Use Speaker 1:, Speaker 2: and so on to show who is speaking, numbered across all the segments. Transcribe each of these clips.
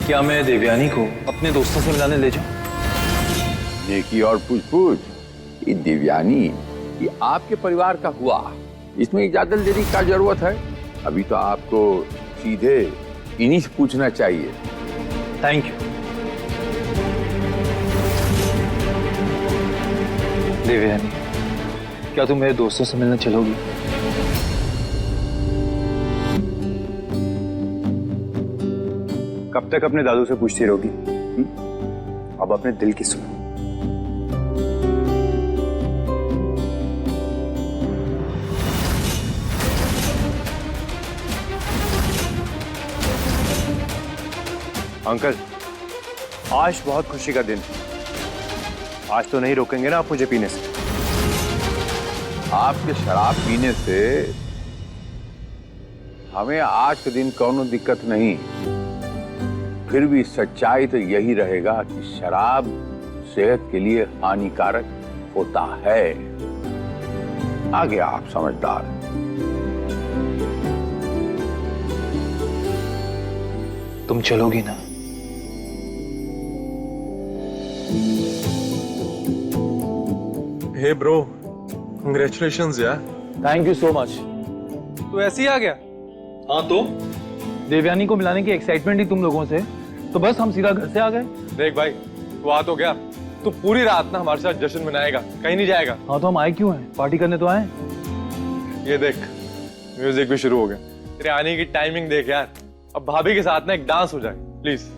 Speaker 1: क्या मैं देवयानी को अपने दोस्तों से मिलाने ले जाऊं?
Speaker 2: नेकी और पूछ ये देवयानी ये आपके परिवार का हुआ, इसमें इजाजत लेने की क्या जरूरत है? अभी तो आपको सीधे इन्हीं से पूछना चाहिए।
Speaker 1: Thank you. देवयानी, क्या तुम मेरे दोस्तों से मिलने चलोगी?
Speaker 3: कब तक अपने दादू से पूछती रहोगी? अब अपने दिल की सुनो। अंकल, आज बहुत खुशी का दिन है। आज तो नहीं रोकेंगे ना आप मुझे पीने से?
Speaker 2: आपके शराब पीने से हमें आज के दिन कोनो दिक्कत नहीं, फिर भी सच्चाई तो यही रहेगा कि शराब सेहत के लिए हानिकारक होता है। आगे आप समझदार हैं।
Speaker 1: तुम चलोगी ना?
Speaker 4: हे ब्रो, कंग्रेचुलेशंस यार।
Speaker 1: Thank you so much.
Speaker 4: तू ऐसे ही आ गया?
Speaker 1: हाँ तो देवयानी को मिलाने की एक्साइटमेंट ही तुम लोगों से, तो बस हम सीधा घर से आ गए।
Speaker 4: देख भाई, तू आ तो गया, तू पूरी रात ना हमारे साथ जश्न मनाएगा, कहीं नहीं जाएगा।
Speaker 1: हाँ तो हम आए क्यों हैं? पार्टी करने तो आए।
Speaker 4: ये देख, म्यूजिक भी शुरू हो गया। तेरे आने की टाइमिंग देख यार, अब भाभी के साथ ना एक डांस हो जाए प्लीज।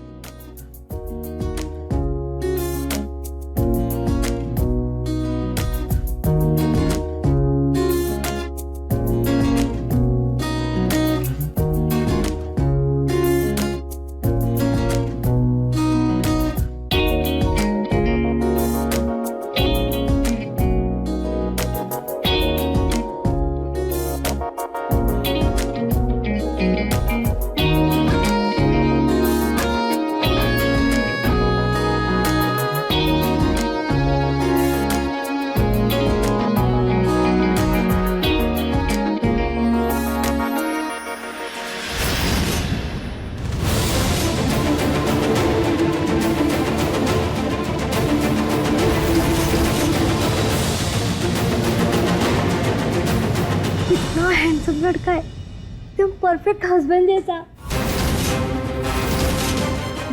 Speaker 5: कितना हैंडसम लड़का है, तुम परफेक्ट हस्बैंड जैसा।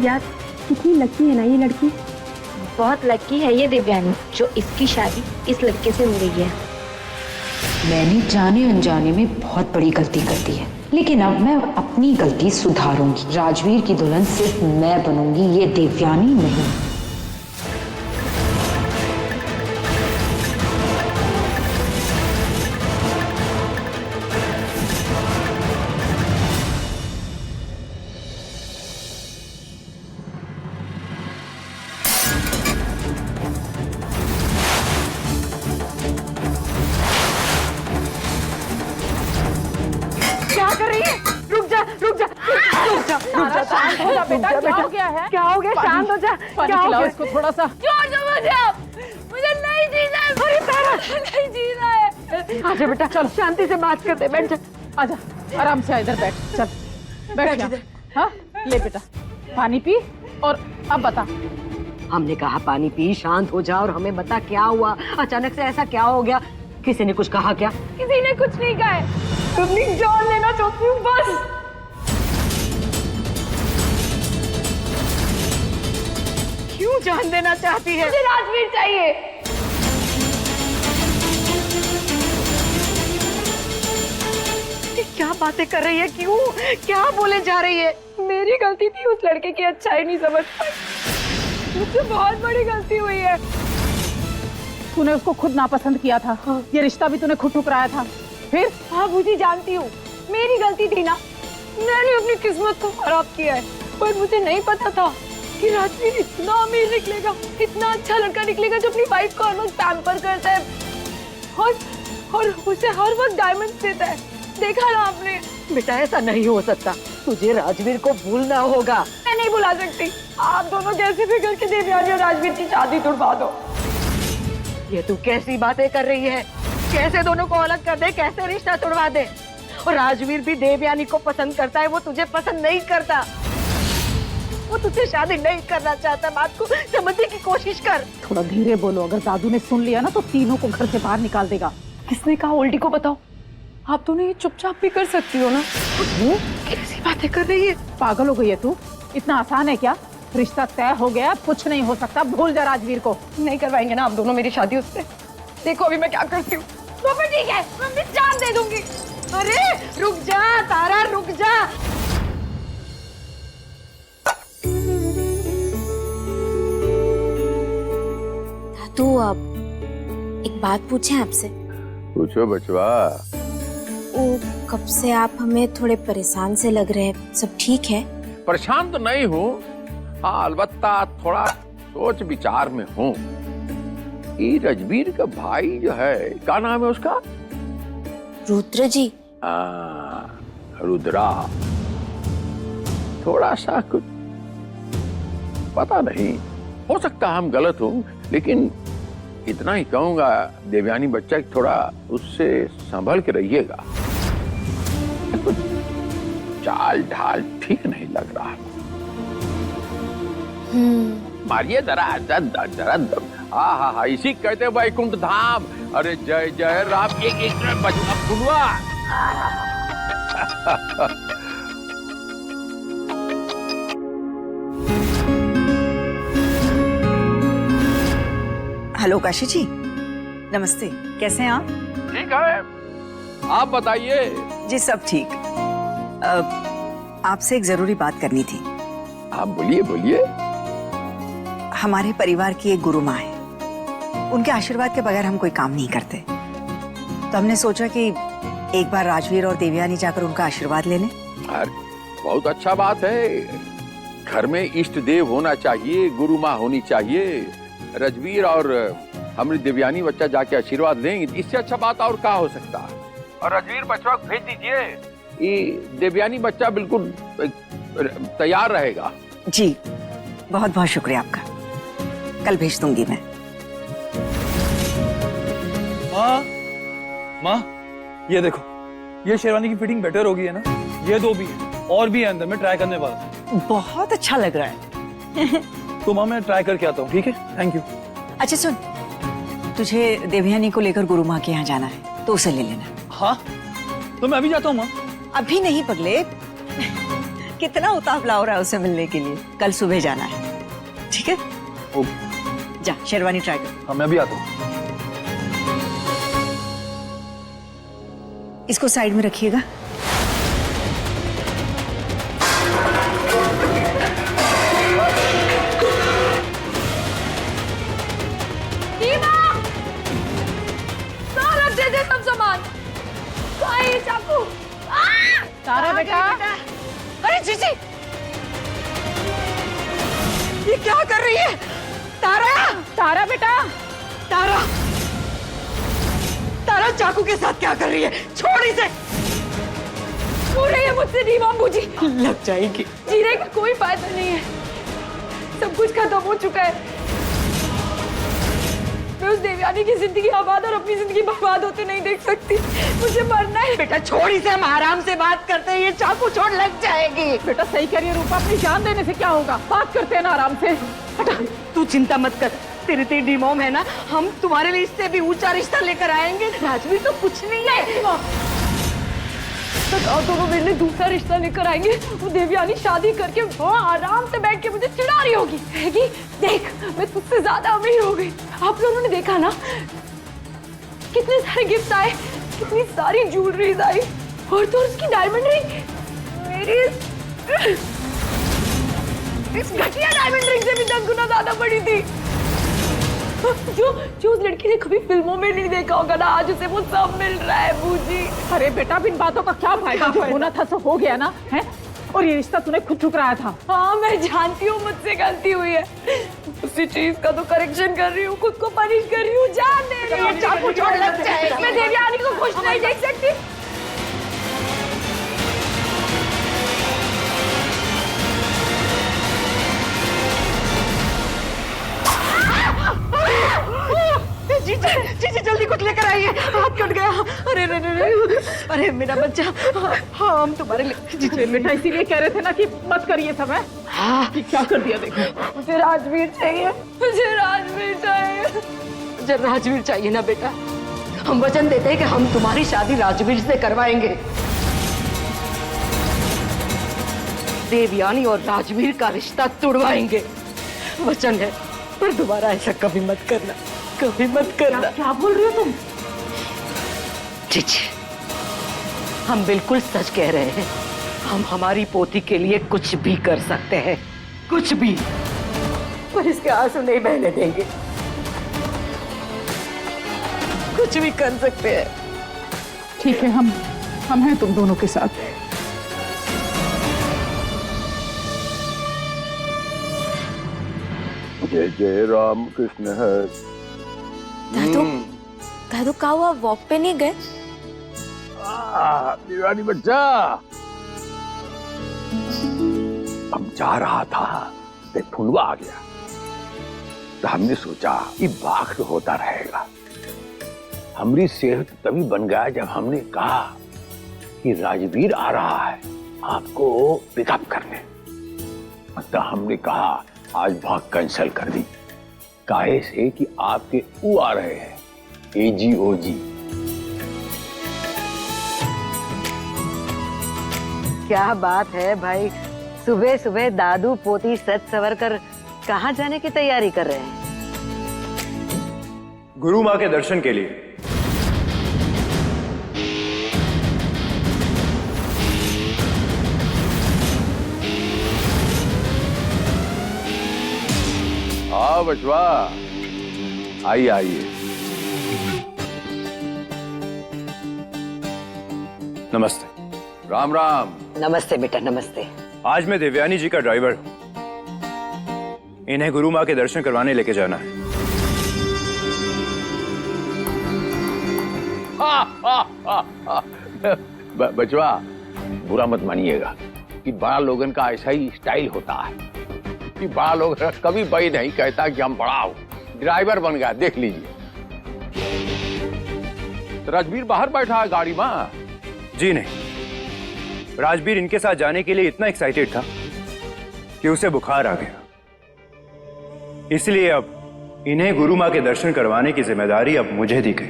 Speaker 5: यार कितनी लकी है ना ये लड़की।
Speaker 6: बहुत लकी है ये देवयानी जो इसकी शादी इस लड़के से हो रही है।
Speaker 7: मैंने जाने अनजाने में बहुत बड़ी गलती कर दी है, लेकिन अब मैं अपनी गलती सुधारूंगी। राजवीर की दुल्हन सिर्फ मैं बनूंगी, ये देवयानी नहीं।
Speaker 5: क्या कर रही है? रुक जा रुक जा रुक जा रुक जा। शांत हो जा बेटा, क्या हो गया है? क्या हो गया? शांत हो जा। क्या हो गया? इसको थोड़ा सा छोड़ दो मुझे नहीं जीना है। अरे तारा नहीं जीना है। आजा बेटा, चलो शांति से बात करते, बैठ जा। आजा आराम से इधर बैठ, चल बैठ जा। हाँ ले बेटा पानी पी और अब बता।
Speaker 8: हमने कहा पानी पी, शांत हो जा और हमें बता क्या हुआ, अचानक से ऐसा क्या हो गया? किसी ने कुछ कहा क्या?
Speaker 5: किसी ने कुछ नहीं कहा है, अपनी जान लेना चाहती हूँ बस।
Speaker 8: क्यों जान देना चाहती है?
Speaker 5: मुझे राजवीर चाहिए।
Speaker 8: ये क्या बातें कर रही है? क्यों क्या बोले जा रही है?
Speaker 5: मेरी गलती थी, उस लड़के की अच्छाई नहीं समझ पाई। मुझसे बहुत बड़ी गलती हुई है।
Speaker 9: तूने उसको खुद नापसंद किया था। ये रिश्ता भी तूने खुद ठुकराया था। फिर
Speaker 5: हाँ मुझे जानती हूँ, मेरी गलती थी ना, मैंने अपनी किस्मत को खराब किया है। पर मुझे नहीं पता था कि राजवीर इतना अमीर निकलेगा, इतना अच्छा लड़का निकलेगा जो अपनी वाइफ को हर वक्त पैम्पर करता है और उसे हर वक्त डायमंड्स देता है। देखा ना आपने?
Speaker 8: बेटा ऐसा नहीं हो सकता, तुझे राजवीर को भूलना होगा।
Speaker 5: मैं नहीं भुला सकती। आप दोनों कैसे भी करके देवयानी और राजवीर की शादी तुड़वा दो।
Speaker 8: ये तू कैसी बातें कर रही है? कैसे दोनों को अलग कर दे, कैसे रिश्ता तोड़वा दे? और राजवीर भी देवयानी को पसंद करता है, वो तुझे पसंद नहीं करता। वो तुझसे शादी नहीं करना चाहता, बात को समझने की कोशिश कर।
Speaker 9: थोड़ा धीरे बोलो, अगर दादू ने सुन लिया ना तो तीनों को घर से बाहर निकाल देगा।
Speaker 5: किसने कहा उल्टी को बताओ? आप दोनों ये चुपचाप भी कर सकती हो ना। कैसी बातें कर रही है?
Speaker 9: पागल हो गई है तू? इतना आसान है क्या? रिश्ता तय हो गया, कुछ नहीं हो सकता, भूल जा राजवीर को।
Speaker 5: नहीं करवाएंगे ना आप दोनों मेरी शादी उससे। देखो अभी मैं क्या करती हूँ। तो फिर ठीक है, मैं अपनी जान दे दूंगी।
Speaker 8: अरे रुक जा तारा, रुक जा।
Speaker 6: दादू, अब एक बात पूछें आपसे?
Speaker 2: पूछो बचवा।
Speaker 6: वो कब से आप हमें थोड़े परेशान से लग रहे हैं, सब ठीक है?
Speaker 2: परेशान तो नहीं हूँ, हाँ अलबत्ता थोड़ा सोच विचार में हूँ। ये रजवीर का भाई जो है, क्या नाम है उसका?
Speaker 6: रुद्र जी।
Speaker 2: रुद्रा थोड़ा सा कुछ पता नहीं, हो सकता हम गलत हूँ, लेकिन इतना ही कहूंगा देवयानी बच्चा थोड़ा उससे संभल के रहिएगा। चाल ढाल ठीक नहीं लग रहा। मारिए जरा जरा हा, इसी कहते वैकुंठ धाम। अरे जय जय राम। एक बचवा सुनवा।
Speaker 10: हेलो काशी जी, नमस्ते, कैसे हैं आप?
Speaker 2: ठीक है, आप बताइए।
Speaker 10: जी सब ठीक। आपसे एक जरूरी बात करनी थी।
Speaker 2: आप बोलिए बोलिए।
Speaker 10: हमारे परिवार की एक गुरु माँ है, उनके आशीर्वाद के बगैर हम कोई काम नहीं करते, तो हमने सोचा कि एक बार राजवीर और देवयानी जाकर उनका आशीर्वाद ले लें।
Speaker 2: बहुत अच्छा बात है। घर में इष्ट देव होना चाहिए, गुरु माँ होनी चाहिए। रजवीर और हमारी देवयानी बच्चा जाके आशीर्वाद लेंगे, इससे अच्छा बात और क्या हो सकता। और रजवीर बच्चा को भेज दीजिए, ये देवयानी बच्चा बिल्कुल तैयार रहेगा।
Speaker 10: जी बहुत बहुत शुक्रिया आपका, कल भेज दूंगी मैं।
Speaker 1: माँ, ये देखो, ये शेरवानी की फिटिंग बेटर होगी है ना? ये दो भी है, और भी है अंदर, मैं ट्राई करने वाला हूँ।
Speaker 10: बहुत अच्छा लग रहा है।
Speaker 1: तो माँ मैं ट्राई करके आता हूँ, ठीक है? Thank you.
Speaker 10: अच्छा सुन, तुझे देवयानी को लेकर गुरु माँ के यहाँ जाना है तो उसे ले लेना।
Speaker 1: हाँ, तो मैं अभी जाता हूँ माँ।
Speaker 10: अभी नहीं पगले, कितना उतावला हो रहा है उसे मिलने के लिए, कल सुबह जाना है, ठीक है? जा शेरवानी ट्राई कर।
Speaker 1: हाँ मैं अभी आता हूँ।
Speaker 10: इसको साइड में रखिएगा।
Speaker 5: सारा दे दे सब सामान। चाकू।
Speaker 9: तारा बेटा।
Speaker 8: अरे जीजी, ये क्या कर रही है? तारा,
Speaker 9: तारा बेटा।
Speaker 8: तारा, तारा चाकू के साथ क्या कर रही है? छोड़ इसे।
Speaker 5: छू रही है मुझसे नहीं मामू जी।
Speaker 8: लग जाएगी।
Speaker 5: जीने का कोई फायदा नहीं है, सब कुछ खत्म हो चुका है। मैं उस देवयानी की जिंदगी आबाद और अपनी जिंदगी बर्बाद होते नहीं देख सकती। मुझे मरना है।
Speaker 8: बेटा छोड़ इसे, हम आराम से बात करते हैं। ये चाकू छोड़, लग जाएगी।
Speaker 9: बेटा सही कह रही है रूपा, अपनी जान देने से क्या होगा? बात करते हैं ना आराम से।
Speaker 8: तू चिंता मत कर, तेरी तेरी मॉम है ना, हम तुम्हारे लिए इससे भी ऊंचा रिश्ता लेकर आएंगे। राजवीर तो कुछ नहीं है।
Speaker 5: और दोनों मेरे लिए दूसरा रिश्ता लेकर आएंगे। वो देवयानी शादी करके वहाँ आराम से बैठ के मुझे चिढ़ा रही होगी, कहेगी देख मैं तुझसे ज्यादा अमीर हो गई। आप लोगों ने देखा ना कितने सारे गिफ्ट आए, कितनी सारी ज्वेलरीज आई, और तो उसकी डायमंड रिंग मेरी इस घटिया डायमंड रिंग से भी 10 गुना ज्यादा बड़ी थी। जो उस लड़की ने कभी फिल्मों में नहीं देखा होगा ना, आज उसे वो सब मिल रहा है बूजी।
Speaker 9: अरे बेटा इन बातों का क्या फायदा? जो होना था सो हो गया ना, है? और ये रिश्ता तूने खुद ठुकराया था।
Speaker 5: हाँ मैं जानती हूँ मुझसे गलती हुई है, उसी चीज का तो करेक्शन कर रही हूँ, खुद को पनिश कर रही हूँ, जान दे रही हूँ।
Speaker 8: चाकू छोड़, लग जाएगी।
Speaker 5: मैं देवयानी को खुश नहीं देख सकती।
Speaker 8: जीजी, जीजी जल्दी कुछ लेकर आइए, हाथ कट गया। अरे अरे अरे, अरे मेरा बच्चा। हाँ हम तुम्हारे लिए।
Speaker 9: जीजी बेटा इसीलिए कह रहे थे ना कि मत करिए सब, है?
Speaker 8: हाँ
Speaker 9: क्या कर दिया देखो।
Speaker 5: मुझे राजवीर चाहिए, मुझे राजवीर चाहिए।
Speaker 8: मुझे राजवीर चाहिए ना बेटा। हम वचन देते हैं कि हम तुम्हारी शादी राजवीर से करवाएंगे। देवयानी और राजवीर का रिश्ता तुड़वाएंगे, वचन है। पर दोबारा ऐसा कभी मत करना, कभी मत करना।
Speaker 9: क्या बोल रही हो तुम?
Speaker 8: जी, हम बिल्कुल सच कह रहे हैं। हम हमारी पोती के लिए कुछ भी कर सकते हैं, कुछ भी, पर इसके आंसू नहीं बहने देंगे। कुछ भी कर सकते हैं।
Speaker 9: ठीक है, हम हैं तुम दोनों के साथ।
Speaker 2: जय जय राम कृष्ण हर।
Speaker 6: दादू दादू का हुआ, वॉक पे नहीं गए?
Speaker 2: दीवानी बच्चा, अब जा रहा था तो फुलवा आ गया, तो हमने सोचा ये बाघ तो होता रहेगा। हमारी सेहत तभी बन गया जब हमने कहा कि राजवीर आ रहा है आपको पिकअप करने। तो हमने कहा आज भाग कैंसिल कर दी, काहे से कि आपके वो आ रहे हैं AGOG।
Speaker 8: क्या बात है भाई, सुबह सुबह दादू पोती सच सवर कर कहाँ जाने की तैयारी कर रहे हैं?
Speaker 3: गुरु माँ के दर्शन के लिए।
Speaker 2: हाँ बचवा, आइए आइए।
Speaker 3: नमस्ते।
Speaker 2: राम राम।
Speaker 8: नमस्ते बेटा, नमस्ते।
Speaker 3: आज मैं देवयानी जी का ड्राइवर हूं। इन्हें गुरु माँ के दर्शन करवाने लेके जाना है।
Speaker 2: बचवा, बुरा मत मानिएगा कि बड़ा लोगन का ऐसा ही स्टाइल होता है कि बड़ा लोग कभी भाई नहीं कहता कि हम बड़ा हो, ड्राइवर बन गया। देख लीजिए, राजवीर बाहर बैठा है गाड़ी में।
Speaker 3: जी नहीं, राजवीर इनके साथ जाने के लिए इतना एक्साइटेड था कि उसे बुखार आ गया। इसलिए अब इन्हें गुरु माँ के दर्शन करवाने की जिम्मेदारी अब मुझे दी गई।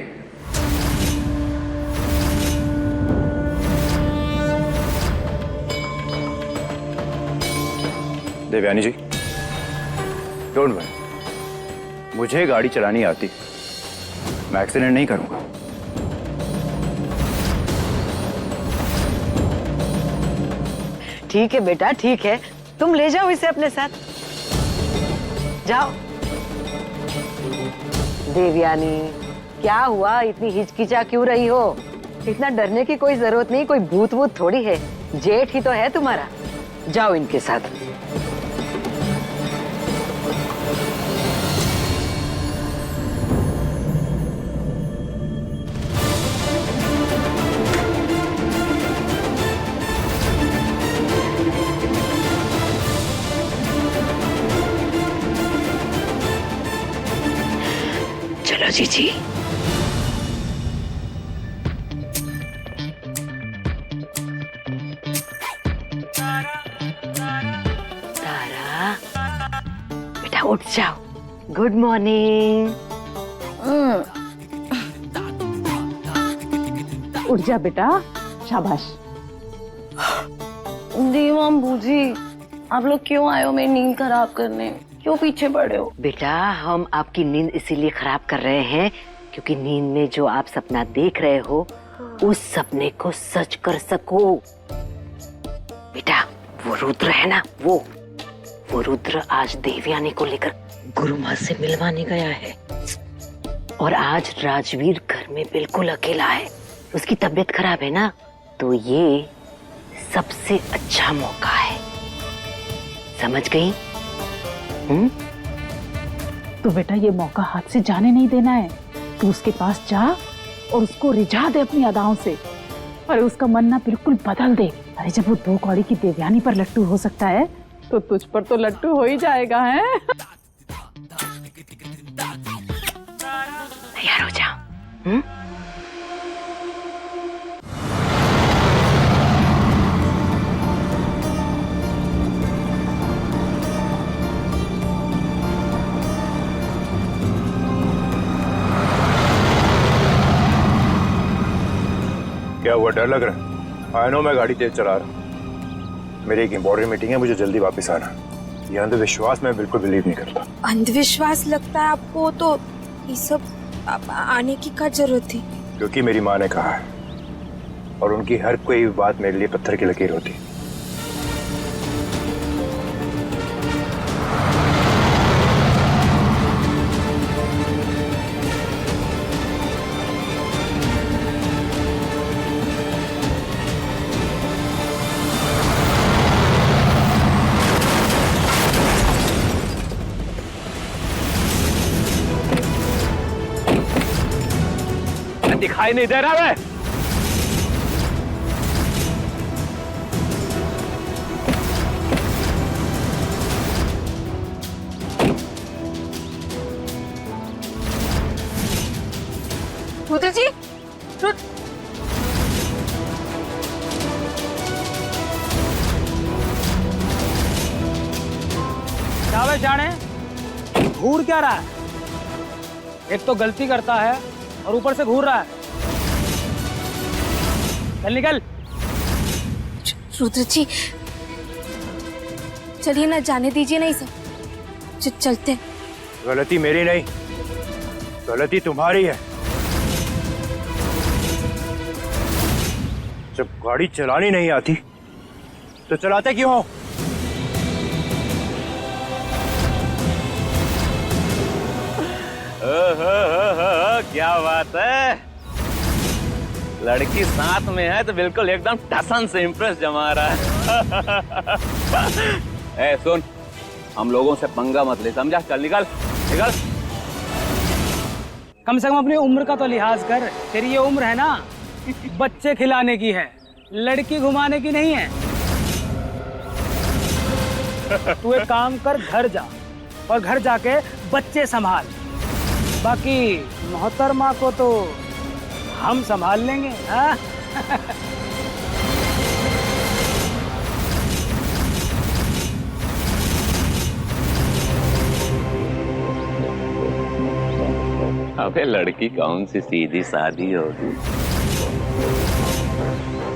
Speaker 3: देवयानी जी, डोंट वरी, मुझे गाड़ी चलानी आती, मैं एक्सीडेंट नहीं करूंगा।
Speaker 8: ठीक है बेटा, ठीक है, तुम ले जाओ इसे अपने साथ, जाओ। देवयानी, क्या हुआ, इतनी हिचकिचा क्यों रही हो? इतना डरने की कोई जरूरत नहीं, कोई भूत वूत थोड़ी है, जेठ ही तो है तुम्हारा। जाओ इनके साथ। चलो जीजी। तारा, बेटा उठ जाओ। Good morning.
Speaker 9: उठ जा बेटा, शाबाश।
Speaker 5: दी मॉम, बूजी, आप लोग क्यों आए हो मेरी नींद खराब करने? क्यों पीछे पड़े हो?
Speaker 8: बेटा, हम आपकी नींद इसीलिए खराब कर रहे हैं क्योंकि नींद में जो आप सपना देख रहे हो उस सपने को सच कर सको। बेटा, वो रुद्र है ना, वो रुद्र आज देवयानी को लेकर गुरु माँ से मिलवाने गया है। और आज राजवीर घर में बिल्कुल अकेला है, उसकी तबीयत खराब है ना, तो ये सबसे अच्छा मौका है। समझ गई?
Speaker 9: तो बेटा, ये मौका हाथ से जाने नहीं देना है। तू उसके पास जा और उसको रिझा दे अपनी अदाओं से। अरे उसका मन ना बिल्कुल बदल दे। अरे जब वो 2 कौड़ी की देवयानी पर लट्टू हो सकता है तो तुझ पर तो लट्टू हो ही जाएगा। है
Speaker 8: तैयार हो जाओ।
Speaker 3: क्या हुआ, डर लग रहा है? आई नो मैं गाड़ी तेज चला रहा हूँ, मेरी एक इम्पोर्टेंट मीटिंग है, मुझे जल्दी वापस आना। ये अंधविश्वास मैं बिल्कुल बिलीव नहीं करता।
Speaker 6: अंधविश्वास लगता है आपको? तो ये सब आने की क्या जरूरत थी?
Speaker 3: क्योंकि मेरी माँ ने कहा है, और उनकी हर कोई बात मेरे लिए पत्थर की लकीर होती।
Speaker 1: दिखाई नहीं दे रहा है।
Speaker 6: रुद्र जी,
Speaker 1: क्या जाने घूर क्या रहा है? एक तो गलती करता है और ऊपर से घूर रहा है। चल निकल।
Speaker 6: रुद्र जी चलिए ना, जाने दीजिए ना ये सब, चलते।
Speaker 3: गलती मेरी नहीं, गलती तुम्हारी है। जब गाड़ी चलानी नहीं आती तो चलाते क्यों हो?
Speaker 1: क्या बात है, लड़की साथ में है तो बिल्कुल एकदम टसन से इम्प्रेस जमा रहा है। ए सुन, हम लोगों से पंगा मत ले, समझा? चल निकल निकल। कम से कम अपनी उम्र का तो लिहाज कर। तेरी ये उम्र है ना, बच्चे खिलाने की है, लड़की घुमाने की नहीं है। तू एक काम कर, घर जा और घर जाके बच्चे संभाल। बाकी मोहतरमा को तो हम संभाल लेंगे। हाँ? अबे लड़की कौन सी सीधी सादी होगी,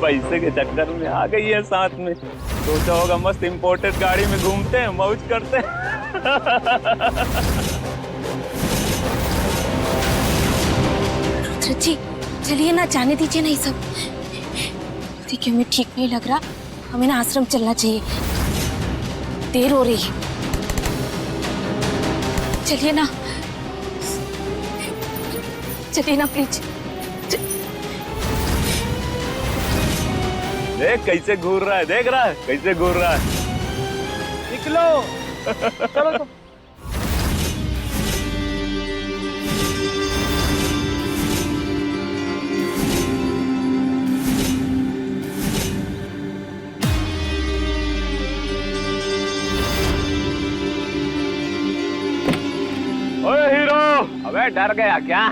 Speaker 1: पैसे के चक्कर में आ गई है साथ में। सोचा होगा मस्त इंपोर्टेड गाड़ी में घूमते हैं, मौज करते हैं।
Speaker 6: रुद्र जी चलिए ना, जाने दीजिए ना ये सब। देखिए हमें ठीक नहीं लग रहा, हमें ना आश्रम चलना चाहिए, देर हो रही है। चलिए ना, चलिए ना प्लीज।
Speaker 1: देख कैसे घूर रहा है, देख रहा है कैसे घूर रहा है। निकलो चलो तो। ओए हीरो, अबे डर गया क्या?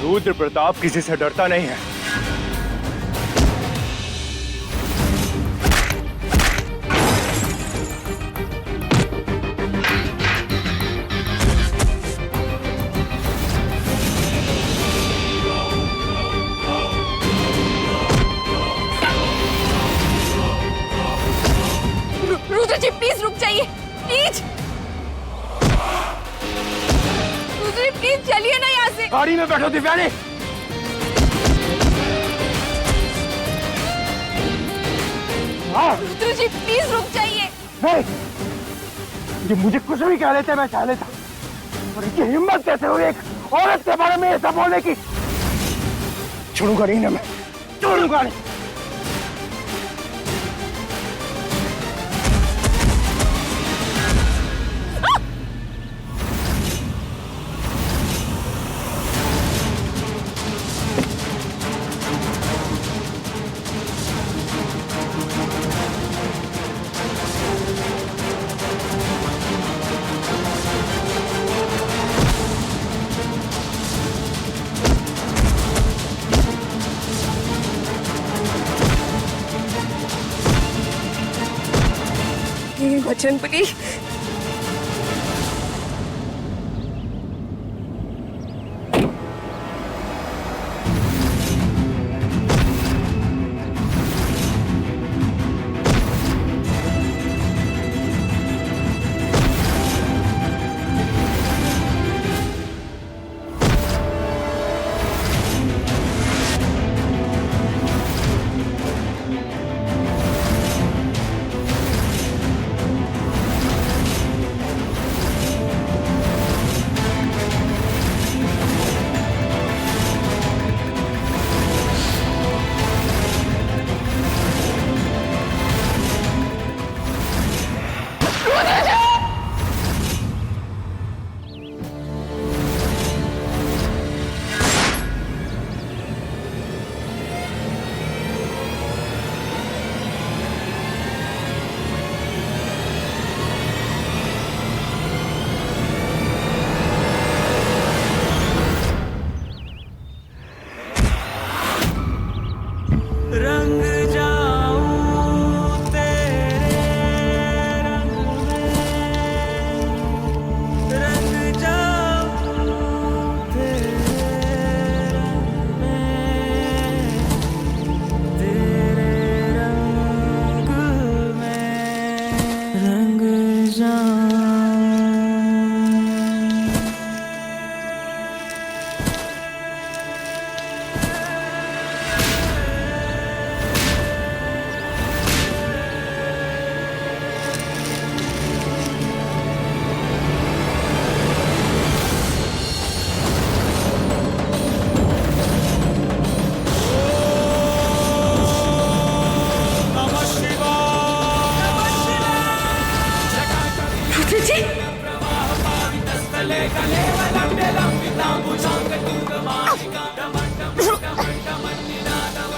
Speaker 3: रुद्र प्रताप किसी से डरता नहीं है।
Speaker 6: रुद्र जी प्लीज रुक जाइए, प्लीज। रुद्र जी प्लीज चलिए ना यहाँ से।
Speaker 3: गाड़ी में बैठो दिव्यानी।
Speaker 6: रुद्र जी प्लीज रुक जाइए।
Speaker 3: नहीं, ये मुझे कुछ भी कह लेते मैं चाह लेता, और इनकी हिम्मत कैसे हुई एक औरत के बारे में ऐसा बोलने की। छोड़ूंगा नहीं ना मैं, छोड़ूंगा नहीं।
Speaker 6: बजरंगबली।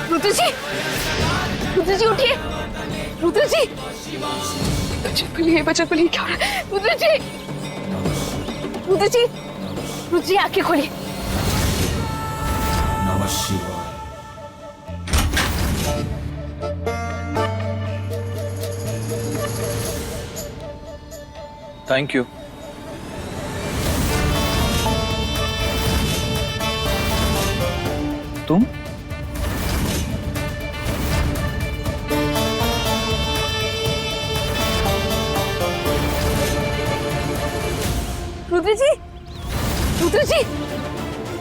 Speaker 6: रुद्र जी, रुद्र जी उठिए, रुद्र जी, बजरंगबली क्या हो रहा है? रुद्र जी, रुद्र जी, रुद्र जी आंखें खोलिए। नमः शिवाय।
Speaker 4: Thank you. तुम?
Speaker 6: रुद्र जी, रुद्र जी,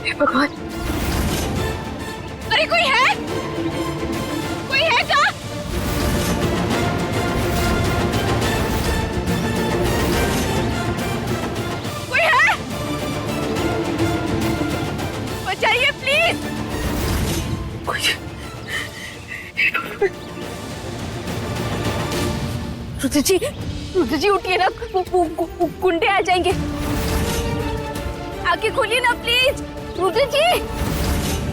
Speaker 6: हे भगवान, अरे कोई है? कोई है क्या? कोई है? बचाइए प्लीज। रुद्र जी उठिए ना, गुंडे आ जाएंगे। आंखें खोलिए ना प्लीज, रुद्र जी।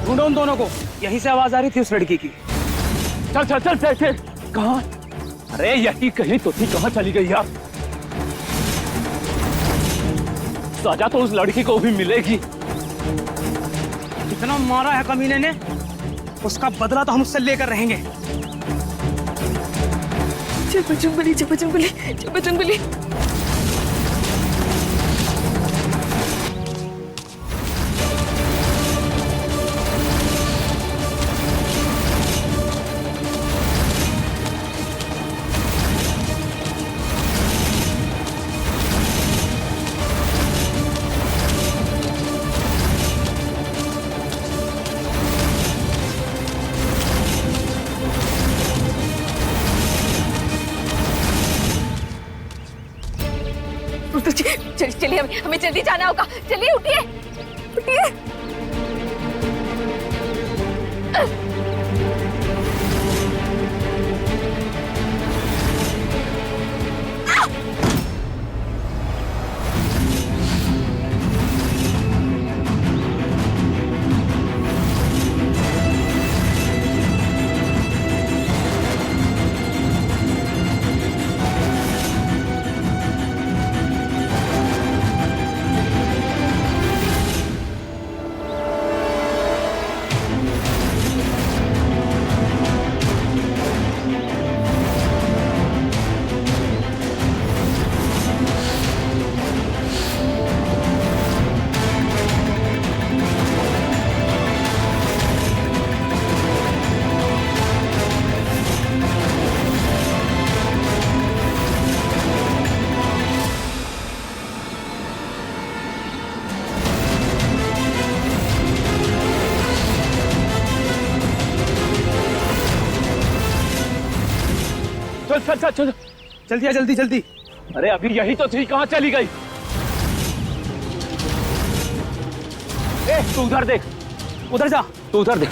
Speaker 1: ढूंढो उन दोनों को, यहीं से आवाज आ रही थी उस लड़की की।
Speaker 3: चल चल चल चल चल। कहाँ? अरे यही कहीं तो थी, कहाँ चली गई यार? सजा तो उस लड़की को भी मिलेगी।
Speaker 1: इतना मारा है कमीने ने, उसका बदला तो हम उससे लेकर रहेंगे।
Speaker 6: बजरंगबली, बजरंगबली, बजरंगबली। चलिए, हमें जल्दी जाना होगा। चलिए उठिए, उठिए।
Speaker 1: चल चल चल चल जल्दी आ, जल्दी जल्दी। अरे अभी यही तो थी, कहाँ चली गई? ए तू उधर देख, उधर जा, तू उधर देख।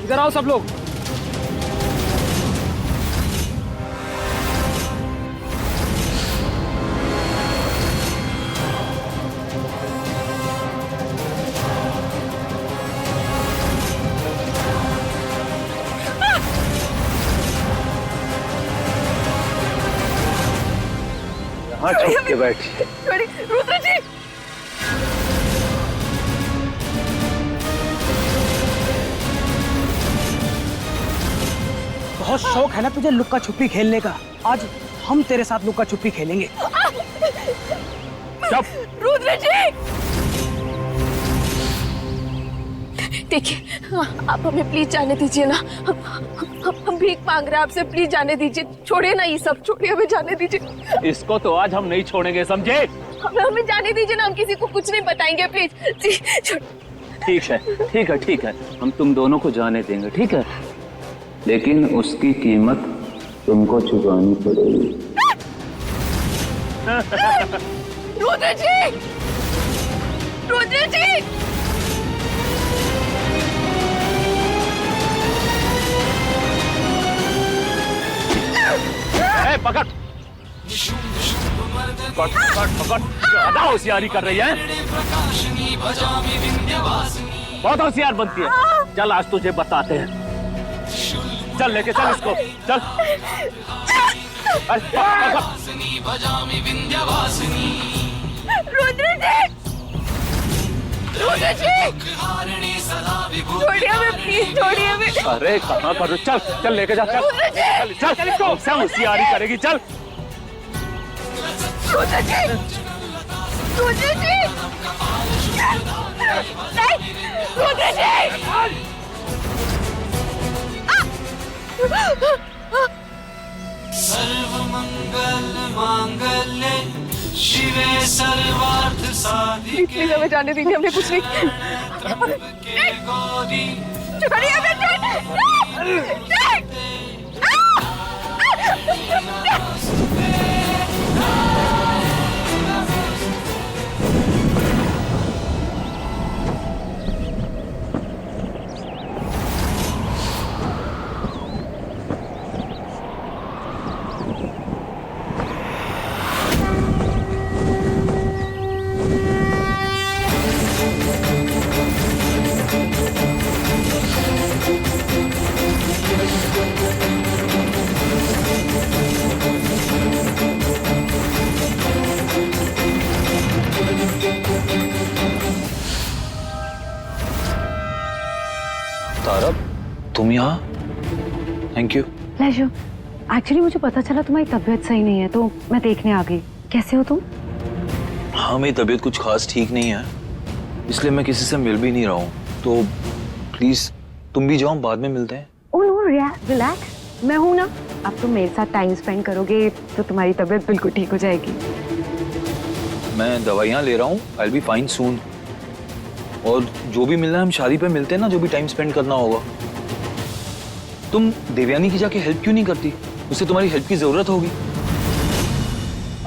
Speaker 1: इधर आओ सब लोग।
Speaker 2: यहाँ छुप के बैठिए।
Speaker 5: रुद्र जी,
Speaker 1: बहुत शौक है ना तुझे लुक्का छुपी खेलने का, आज हम तेरे साथ लुक्का छुपी खेलेंगे। चुप।
Speaker 5: रुद्र जी,
Speaker 6: देखिए आप हमें प्लीज जाने दीजिए ना, हम भीख मांग रहे हैं आपसे, प्लीज जाने दीजिए, छोड़िए ना ये सब, छोड़िए, हमें जाने दीजिए।
Speaker 1: इसको तो आज हम नहीं छोड़ेंगे, समझे?
Speaker 6: हमें जाने दीजिए ना, हम किसी को कुछ नहीं बताएंगे, प्लीज जी।
Speaker 11: ठीक है ठीक है ठीक है, हम तुम दोनों को जाने देंगे, ठीक है, लेकिन उसकी कीमत तुमको चुकानी पड़ेगी।
Speaker 5: रुद्र जी, रुद्र जी,
Speaker 1: ए, पकड़ पकड़ पकड़ पकड़, ज्यादा होशियारी कर रही है, बहुत होशियार बनती है। चल आज तुझे बताते हैं, चल लेके चल इसको, चल।
Speaker 5: रुद्र जी, रुद्र जी, छोड़िए हमें, प्लीज छोड़िए हमें।
Speaker 1: अरे कहाँ पर, चल चल लेके जा, चल चल चल इसको, सब होशियारी करेगी, चल।
Speaker 5: रुद्र जी, रुद्र जी, नहीं, रुद्र जी।
Speaker 12: सर्वमंगल मांगल्ये शिवे सर्वार्थ साधिके।
Speaker 5: प्लीज हमें जाने दीजिए, हमने कुछ नहीं। छोड़िए हमें,
Speaker 11: तारा, तुम यहाँ? Thank you.
Speaker 13: प्लेजर। एक्चुअली मुझे पता चला तुम्हारी तबीयत सही नहीं है, तो मैं देखने आ गई। कैसे हो तुम?
Speaker 11: हाँ, मेरी तबीयत कुछ खास ठीक नहीं है, इसलिए मैं किसी से मिल भी नहीं रहा हूँ, तो प्लीज तुम भी जाओ, बाद में मिलते हैं।
Speaker 13: ओह नो, रिलैक्स, मैं हूँ ना। अब तुम मेरे साथ टाइम स्पेंड करोगे तो तुम्हारी तबीयत बिल्कुल ठीक हो जाएगी।
Speaker 11: मैं दवाइयाँ ले रहा हूँ, आई विल बी फाइन सून। और जो भी मिलना है हम शादी पे मिलते हैं ना, जो भी टाइम स्पेंड करना होगा। तुम देवयानी की जाके हेल्प क्यों नहीं करती? उसे तुम्हारी हेल्प की जरूरत होगी।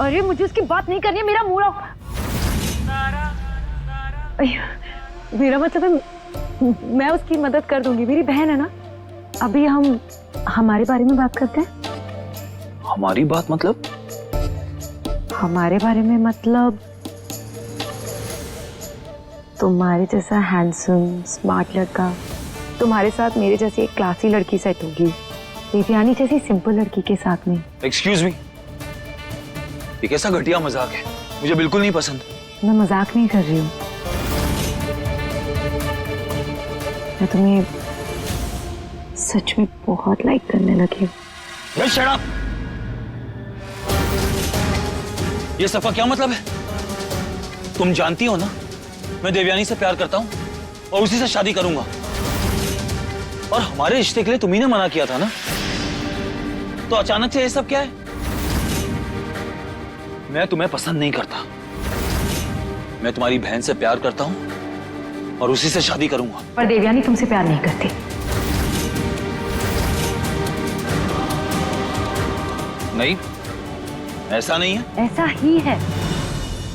Speaker 13: अरे मुझे उसकी बात नहीं करनी है, मेरा मूड ऑफ। मेरा मतलब है मैं उसकी मदद कर दूंगी, मेरी बहन है ना। अभी हम हमारे बारे में बात करते हैं।
Speaker 11: हमारी बात मतलब?
Speaker 13: हमारे बारे में मतलब तुम्हारे जैसा हैंडसम स्मार्ट लड़का तुम्हारे साथ मेरे जैसी एक क्लासी लड़की सेट होगी, देवयानी जैसी सिंपल लड़की के साथ में।
Speaker 11: एक्सक्यूज मी, ये कैसा घटिया मजाक है? मुझे बिल्कुल नहीं पसंद।
Speaker 13: मैं मजाक नहीं कर रही हूँ, मैं तुम्हें सच में बहुत लाइक करने लगी हूँ।
Speaker 11: Shut up! ये सफा क्या मतलब है? तुम जानती हो ना मैं देवयानी से प्यार करता हूँ और उसी से शादी करूंगा। और हमारे रिश्ते के लिए तुम्ही ने मना किया था ना, तो अचानक से ये सब क्या है? मैं तुम्हें पसंद नहीं करता। मैं तुम्हारी बहन से प्यार करता हूं और उसी से शादी करूंगा।
Speaker 13: पर देवयानी तुमसे प्यार नहीं करती।
Speaker 11: नहीं, ऐसा नहीं है।
Speaker 13: ऐसा ही है।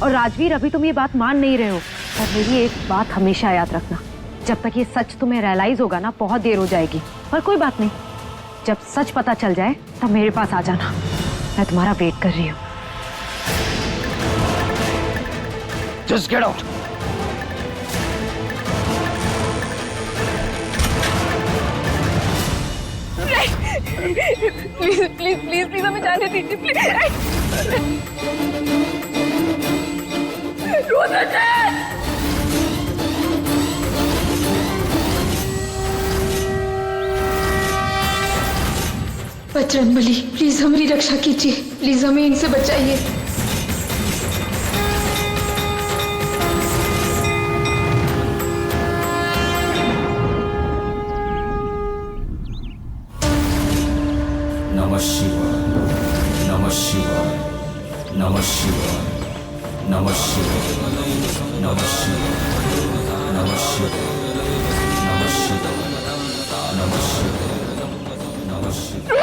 Speaker 13: और राजवीर, अभी तुम ये बात मान नहीं रहे हो, पर मेरी एक बात हमेशा याद रखना, जब तक ये सच तुम्हें रियलाइज होगा ना, बहुत देर हो जाएगी। पर कोई बात नहीं, जब सच पता चल जाए तब मेरे पास आ जाना। मैं तुम्हारा वेट कर रही हूँ।
Speaker 11: Just get out.
Speaker 5: Please please please please हमें जाने दीजिए प्लीज।
Speaker 6: बजरंगबली, प्लीज हमारी रक्षा कीजिए, प्लीज हमें इनसे बचाइए।
Speaker 12: नमः शिवाय, नमः शिवाय, नमः शिवाय, नमः शिवाय, नमः शिवाय, नमः शिवाय, नमः शिवाय, नमः शिवाय, नमः शिवाय।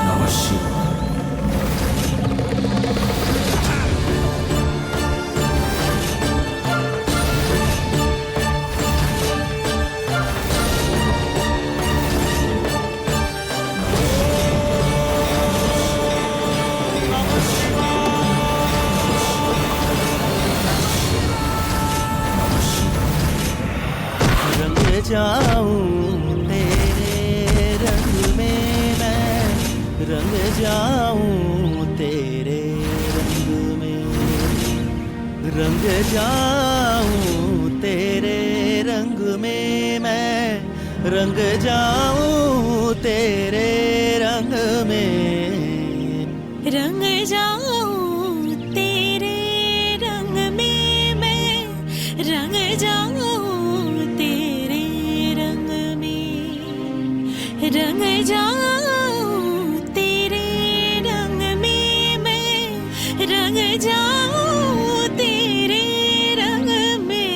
Speaker 12: नमः शिवाय।
Speaker 14: जाऊं तेरे रंग में मैं, रंग जाऊं तेरे रंग में, रंग जाऊं तेरे रंग में मैं, रंग जाऊं तेरे रंग में,
Speaker 6: रंग जाऊं तेरे रंग में मैं, रंग जाऊं तेरे रंग में, रंग जाऊं तेरे रंग में मैं, रंग जाऊं तेरे रंग में।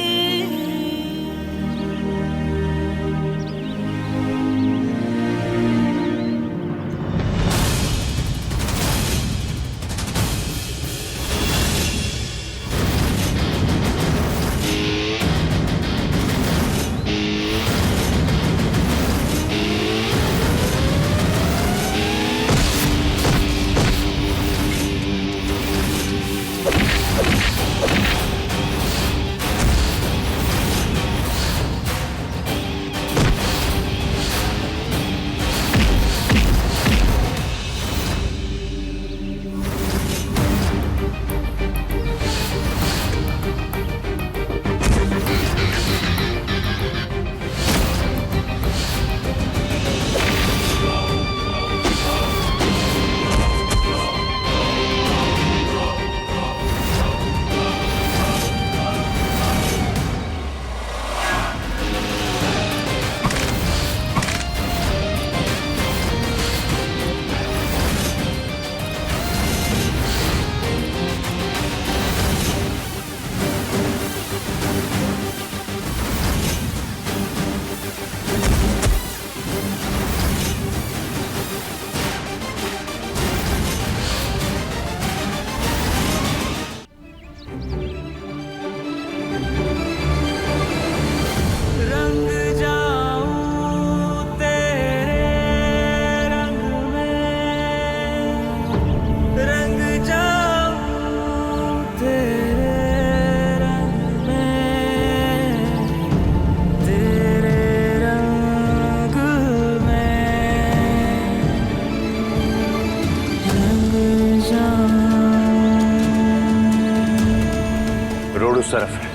Speaker 3: उस तरफ है।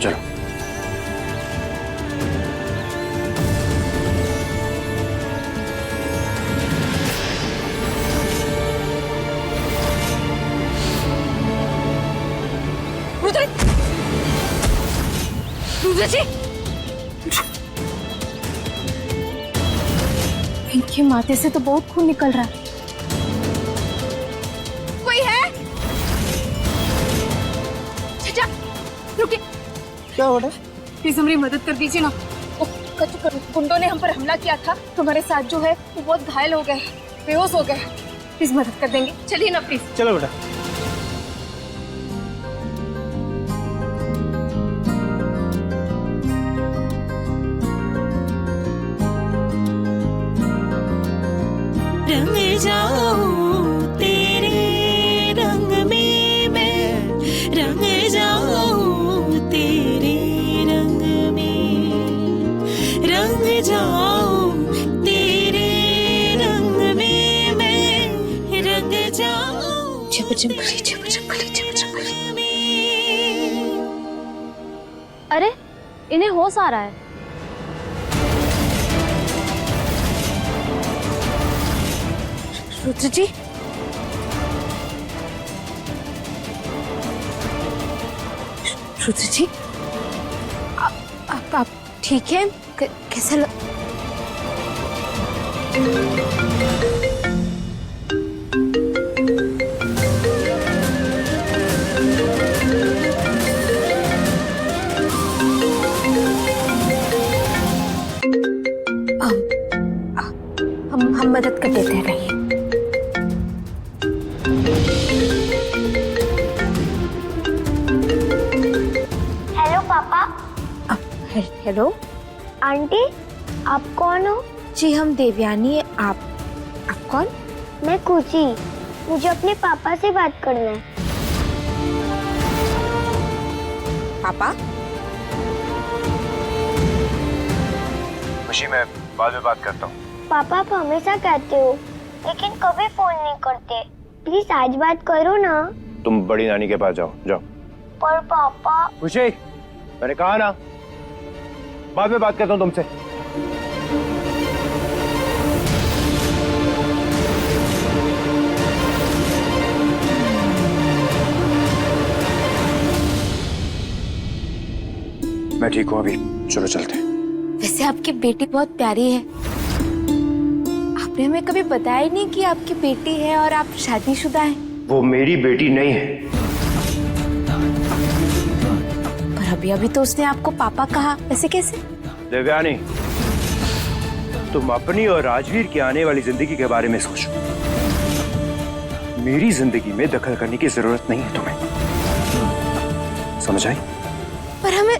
Speaker 3: चलो।
Speaker 6: रुद्र जी, इनके माथे से तो बहुत खून निकल रहा है। कोई है? चाचा, रुकिए।
Speaker 3: क्या हो रहा है?
Speaker 6: प्लीज हमारी मदद कर दीजिए ना। वो गुंडों ने हम पर हमला किया था। तुम्हारे साथ जो है वो बहुत घायल हो गए, बेहोश हो गए। प्लीज मदद कर देंगे, चलिए ना प्लीज।
Speaker 3: चलो बेटा।
Speaker 14: रंग जाऊं तेरे रंग में मैं, रंग जाऊं तेरे रंग में, रंग जाऊं तेरे रंग में मैं, रंग जाऊं।
Speaker 6: जब जंगली जब जंगली जब जंगली।
Speaker 5: अरे इन्हें होश आ रहा है।
Speaker 6: रुद्र जी, रुद्र जी, आप ठीक हैं? कैसा हम मदद कर देते हैं, रहिए।
Speaker 15: हेलो पापा।
Speaker 6: हेलो
Speaker 15: आंटी, आप कौन हो?
Speaker 6: जी हम देवयानी। आप कौन?
Speaker 15: मैं खुशी। मुझे अपने पापा से बात करना है।
Speaker 6: पापा?
Speaker 3: खुशी, मैं बाद में बात करता हूँ।
Speaker 15: पापा आप हमेशा कहते हो लेकिन कभी फोन नहीं करते। प्लीज आज बात करो ना।
Speaker 3: तुम बड़ी नानी के पास जाओ, जाओ।
Speaker 15: पर पापा।
Speaker 3: खुशी, मैंने कहा ना, बाद में बात करता हूँ तुमसे। मैं ठीक हूँ अभी, चलो चलते हैं।
Speaker 6: वैसे आपकी बेटी बहुत प्यारी है। आपने हमें कभी बताया ही नहीं कि आपकी बेटी है और आप शादीशुदा हैं।
Speaker 3: वो मेरी बेटी नहीं है।
Speaker 6: पर अभी अभी तो उसने आपको पापा कहा, ऐसे कैसे?
Speaker 3: देवयानी, तुम अपनी और राजवीर की आने वाली जिंदगी के बारे में सोचो। मेरी जिंदगी में दखल करने की जरूरत नहीं है तुम्हें, समझ आई?
Speaker 6: पर हमें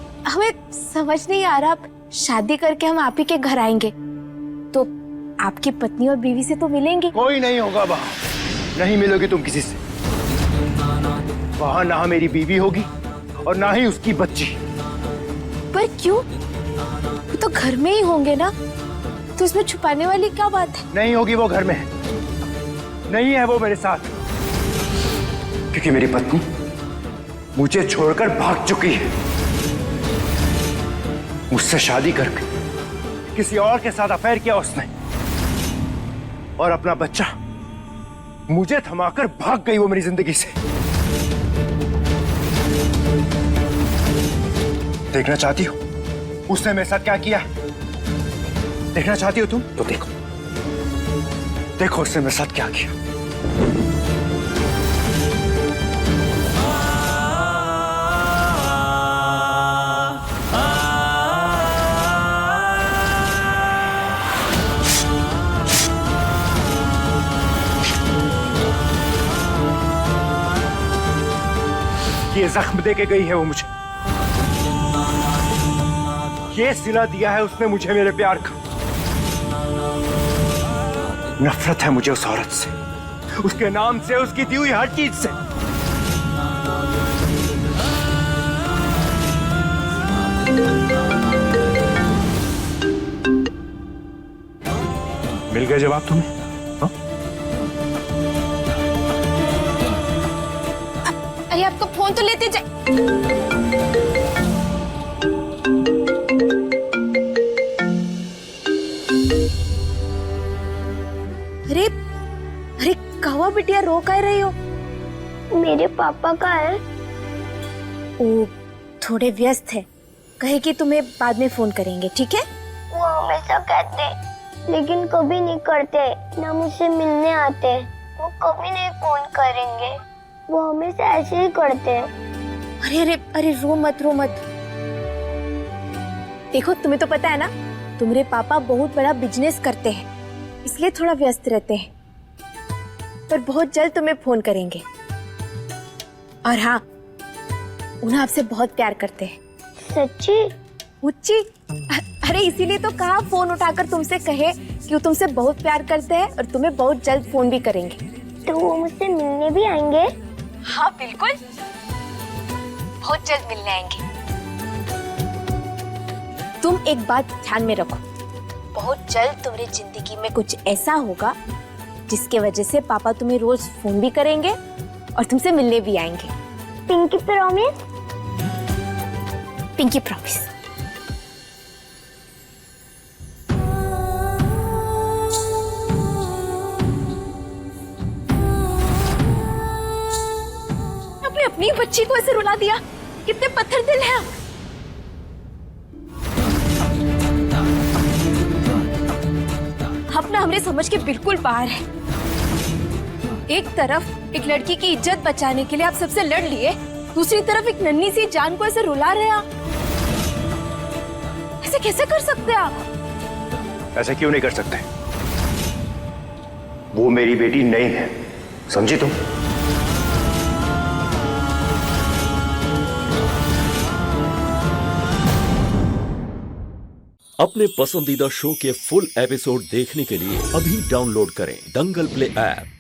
Speaker 6: समझ नहीं आ रहा। आप शादी करके हम आप ही के घर आएंगे तो आपकी पत्नी और बीवी से तो मिलेंगे।
Speaker 3: कोई नहीं होगा वहाँ, नहीं मिलोगी तुम किसी से। वहाँ ना मेरी बीवी होगी और ना ही उसकी बच्ची।
Speaker 6: पर क्यों? वो तो घर में ही होंगे ना, तो इसमें छुपाने वाली क्या बात है?
Speaker 3: नहीं होगी वो घर में, नहीं है वो मेरे साथ, क्योंकि मेरी पत्नी मुझे छोड़कर भाग चुकी है। मुझसे शादी करके किसी और के साथ अफेयर किया उसने और अपना बच्चा मुझे थमाकर भाग गई वो मेरी जिंदगी से। देखना चाहती हो उसने मेरे साथ क्या किया? देखना चाहती हो तुम? तो देखो, देखो उसने मेरे साथ क्या किया। ये जख्म दे के गई है वो मुझे, ये सिला दिया है उसने मुझे मेरे प्यार का। नफरत है मुझे उस औरत से, उसके नाम से, उसकी दी हुई हर चीज से। मिल गया जवाब तुम्हें?
Speaker 6: अरे आपका फोन तो लेते जाए। अरे अरे कहा बिटिया, रो कह रही हो?
Speaker 15: मेरे पापा का है।
Speaker 6: ओ थोड़े व्यस्त है, कहे कि तुम्हें बाद में फोन करेंगे, ठीक है?
Speaker 15: वो हमेशा कहते लेकिन कभी नहीं करते, ना मुझसे मिलने आते। वो कभी नहीं फोन करेंगे, वो हमेशा ऐसे ही करते हैं।
Speaker 6: अरे अरे अरे रो मत रो मत। देखो तुम्हें तो पता है ना, तुम्हारे पापा बहुत बड़ा बिजनेस करते हैं, इसलिए थोड़ा व्यस्त रहते हैं, पर बहुत जल्द तुम्हें फोन करेंगे। और हाँ, उन्हें आपसे बहुत प्यार करते हैं।
Speaker 15: सच्ची?
Speaker 6: उच्ची? अरे इसीलिए तो कहा फोन उठाकर तुमसे कहे कि वो तुमसे बहुत प्यार करते हैं और तुम्हें बहुत जल्द फोन भी करेंगे।
Speaker 15: तो वो मुझसे मिलने भी आएंगे?
Speaker 6: हाँ बिल्कुल, बहुत जल्द मिलने आएंगे। तुम एक बात ध्यान में रखो, बहुत जल्द तुम्हारी जिंदगी में कुछ ऐसा होगा जिसके वजह से पापा तुम्हें रोज फोन भी करेंगे और तुमसे मिलने भी आएंगे।
Speaker 15: Pinky promise?
Speaker 6: Pinky promise. आपने अपनी बच्ची को ऐसे रुला दिया, कितने पत्थर दिल है आप। अपना हमने समझ के बिल्कुल बाहर है। एक तरफ एक लड़की की इज्जत बचाने के लिए आप सबसे लड़ लिए, दूसरी तरफ एक नन्ही सी जान को ऐसे रुला रहे आप। ऐसे कैसे कर सकते हैं आप?
Speaker 3: ऐसे क्यों नहीं कर सकते? वो मेरी बेटी नहीं है, समझी तुम?
Speaker 16: अपने पसंदीदा शो के फुल एपिसोड देखने के लिए अभी डाउनलोड करें दंगल प्ले ऐप।